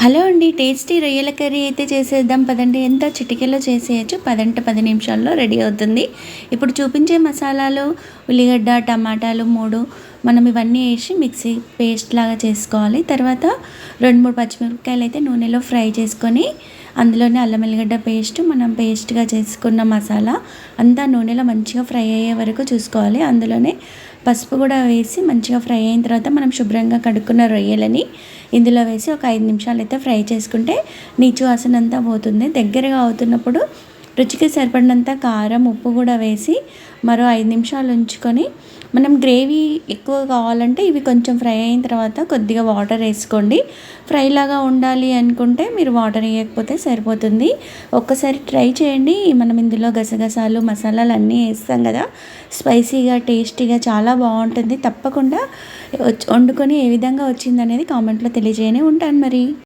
Hello అండి. Tasty రొయ్యల curry అయితే చేసేద్దాం పదండి. ఎంత చిటికెలో చేసేయచ్చు. 10 నిమిషాల్లో రెడీ అవుతుంది. ఇప్పుడు చూపించే మసాలాలు ఉల్లిగడ్డ, టమాటాలు 3 మనం ఇవన్నీ వేసి మిక్సీ పేస్ట్ లాగా చేసుకోవాలి. తర్వాత 2-3 పచ్చిమిరపకాయలు అయితే నూనెలో ఫ్రై చేసుకొని అందులోనే అల్లం ఎల్లిగడ్డ పేస్ట్ మనం పేస్ట్గా చేసుకున్న మసాలా అంతా నూనెలో మంచిగా ఫ్రై అయ్యే వరకు చూసుకోవాలి. అందులోనే పసుపు కూడా వేసి మంచిగా ఫ్రై అయిన తర్వాత మనం శుభ్రంగా కడుక్కున్న రొయ్యలని ఇందులో వేసి ఒక 5 నిమిషాలు అయితే ఫ్రై చేసుకుంటే నీచు వాసన అంతా పోతుంది. దగ్గరగా అవుతున్నప్పుడు రుచికి సరిపడినంత కారం, ఉప్పు కూడా వేసి మరో 5 నిమిషాలు ఉంచుకొని మనం గ్రేవీ ఎక్కువ కావాలంటే ఇవి కొంచెం ఫ్రై అయిన తర్వాత కొద్దిగా వాటర్ వేసుకోండి. ఫ్రైలాగా ఉండాలి అనుకుంటే మీరు వాటర్ వేయకపోతే సరిపోతుంది. ఒక్కసారి ట్రై చేయండి. మనం ఇందులో గసగసాలు మసాలాలు అన్నీ వేస్తాం కదా, స్పైసీగా టేస్టీగా చాలా బాగుంటుంది. తప్పకుండా వండుకొని ఏ విధంగా వచ్చిందనేది కామెంట్లో తెలియజేయని ఉంటాను మరి.